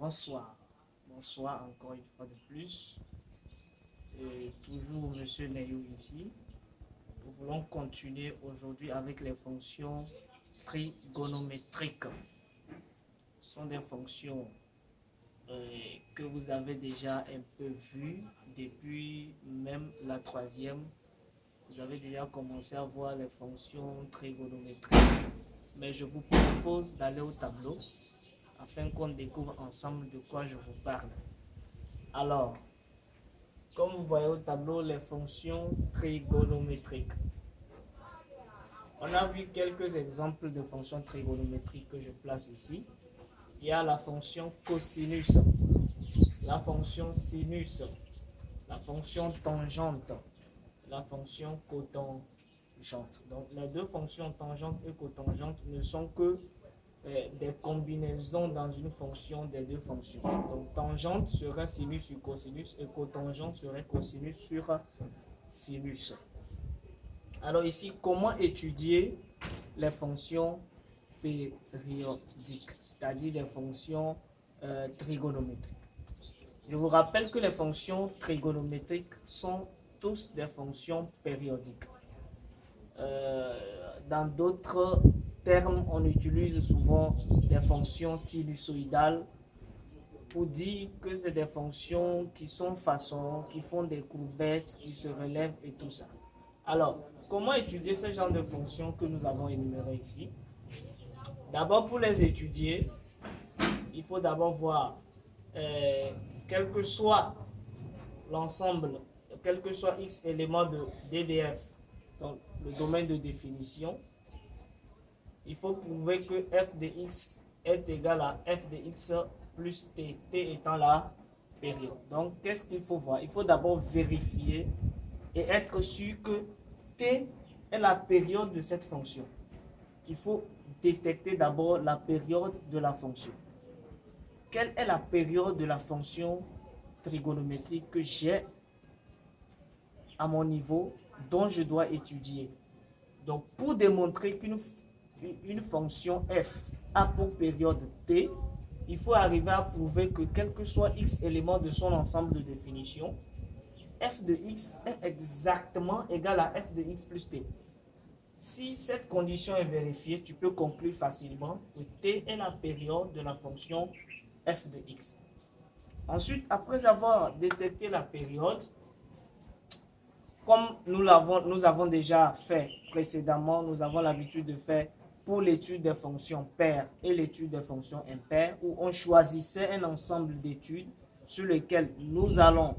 Bonsoir. Bonsoir encore une fois de plus. Et toujours Monsieur Neyou ici. Nous voulons continuer aujourd'hui avec les fonctions trigonométriques. Ce sont des fonctions que vous avez déjà un peu vues depuis même la troisième. Vous avez déjà commencé à voir les fonctions trigonométriques. Mais je vous propose d'aller au tableau afin qu'on découvre ensemble de quoi je vous parle. Alors, comme vous voyez au tableau, les fonctions trigonométriques. On a vu quelques exemples de fonctions trigonométriques que je place ici. Il y a la fonction cosinus, la fonction sinus, la fonction tangente, la fonction cotangente. Donc, les deux fonctions tangente et cotangente ne sont que des combinaisons dans une fonction des deux fonctions. Donc, tangente serait sinus sur cosinus et cotangente serait cosinus sur sinus. Alors ici, comment étudier les fonctions périodiques, c'est-à-dire les fonctions trigonométriques? Je vous rappelle que les fonctions trigonométriques sont tous des fonctions périodiques. Dans d'autres termes, on utilise souvent des fonctions sinusoïdales pour dire que c'est des fonctions qui sont façon, qui font des courbettes, qui se relèvent et tout ça. Alors, comment étudier ce genre de fonctions que nous avons énumérées ici? D'abord, pour les étudier, il faut d'abord voir quel que soit l'ensemble, quel que soit x éléments de DDF, donc le domaine de définition, il faut prouver que f de x est égal à f de x plus t, t étant la période. Donc, qu'est-ce qu'il faut voir? Il faut d'abord vérifier et être sûr que t est la période de cette fonction. Il faut détecter d'abord la période de la fonction. Quelle est la période de la fonction trigonométrique que j'ai à mon niveau dont je dois étudier? Donc, pour démontrer qu'une fonction f a pour période t, il faut arriver à prouver que quel que soit x éléments de son ensemble de définition, f de x est exactement égal à f de x plus t. Si cette condition est vérifiée, tu peux conclure facilement que t est la période de la fonction f de x. Ensuite, après avoir détecté la période, comme nous avons déjà fait précédemment, nous avons l'habitude de faire pour l'étude des fonctions paires et l'étude des fonctions impaires, où on choisissait un ensemble d'études sur lesquelles nous allons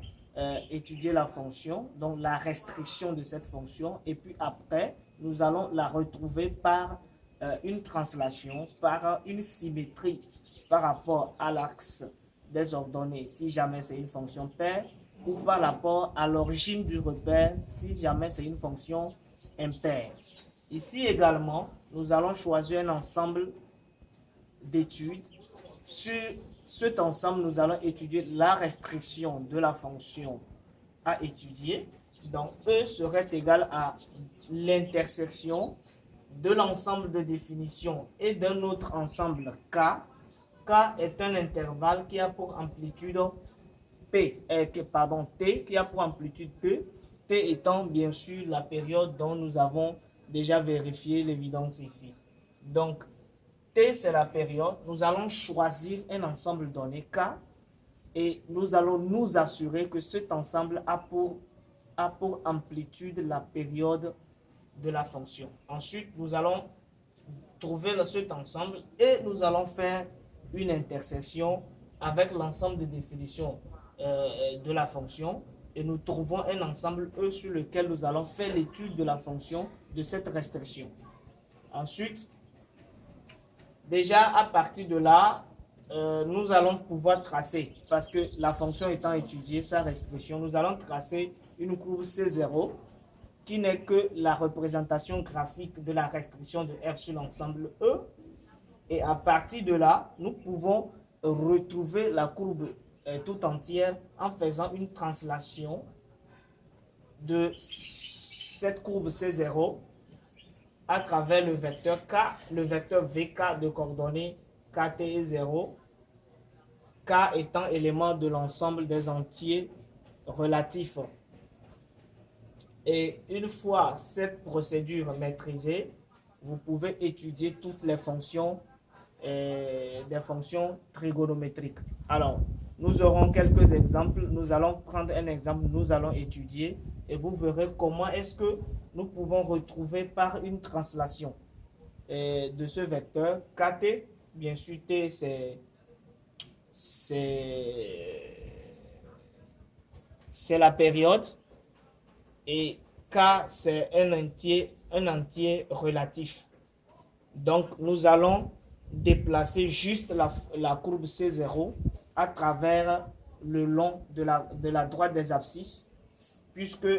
étudier la fonction, donc la restriction de cette fonction, et puis après, nous allons la retrouver par une translation, par une symétrie par rapport à l'axe des ordonnées, si jamais c'est une fonction paire, ou par rapport à l'origine du repère, si jamais c'est une fonction impaire. Ici également, nous allons choisir un ensemble d'études. Sur cet ensemble, nous allons étudier la restriction de la fonction à étudier. Donc, E serait égal à l'intersection de l'ensemble de définition et d'un autre ensemble K. K est un intervalle qui a pour amplitude T, qui a pour amplitude P, T étant bien sûr la période dont nous avons déjà vérifié l'évidence ici. Donc, T c'est la période. Nous allons choisir un ensemble donné K et nous allons nous assurer que cet ensemble a pour amplitude la période de la fonction. Ensuite, nous allons trouver cet ensemble et nous allons faire une intersection avec l'ensemble de définitions de la fonction et nous trouvons un ensemble E sur lequel nous allons faire l'étude de la fonction de cette restriction. Ensuite, déjà à partir de là, nous allons pouvoir tracer, parce que la fonction étant étudiée, sa restriction, nous allons tracer une courbe C0 qui n'est que la représentation graphique de la restriction de f sur l'ensemble E. Et à partir de là, nous pouvons retrouver la courbe tout entière en faisant une translation de cette courbe C0 à travers le vecteur K, le vecteur VK de coordonnées KT et 0 K étant élément de l'ensemble des entiers relatifs. Et une fois cette procédure maîtrisée, vous pouvez étudier toutes les fonctions, des fonctions trigonométriques. Alors, nous aurons quelques exemples. Nous allons prendre un exemple, nous allons étudier et vous verrez comment est-ce que nous pouvons retrouver par une translation de ce vecteur kt. Bien sûr, t c'est la période et k c'est un entier relatif. Donc, nous allons déplacer juste la courbe C0 à travers le long de la droite des abscisses, puisque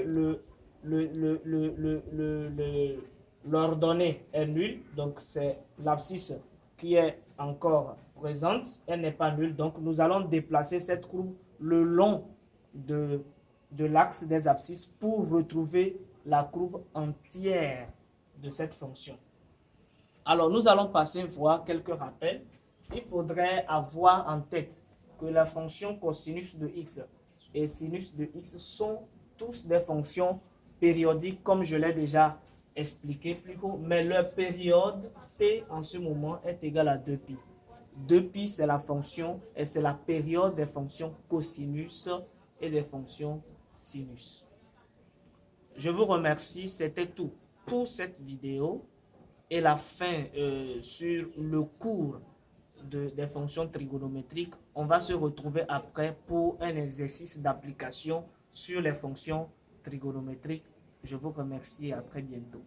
l'ordonnée est nulle, donc c'est l'abscisse qui est encore présente, elle n'est pas nulle, donc nous allons déplacer cette courbe le long de l'axe des abscisses pour retrouver la courbe entière de cette fonction. Alors, nous allons passer voir quelques rappels. Il faudrait avoir en tête que la fonction cosinus de x et sinus de x sont tous des fonctions périodiques, comme je l'ai déjà expliqué plus haut, mais leur période t en ce moment est égale à 2π. 2π, c'est la fonction et c'est la période des fonctions cosinus et des fonctions sinus. Je vous remercie, c'était tout pour cette vidéo. Et la fin sur le cours des fonctions trigonométriques. On va se retrouver après pour un exercice d'application sur les fonctions trigonométriques. Je vous remercie et à très bientôt.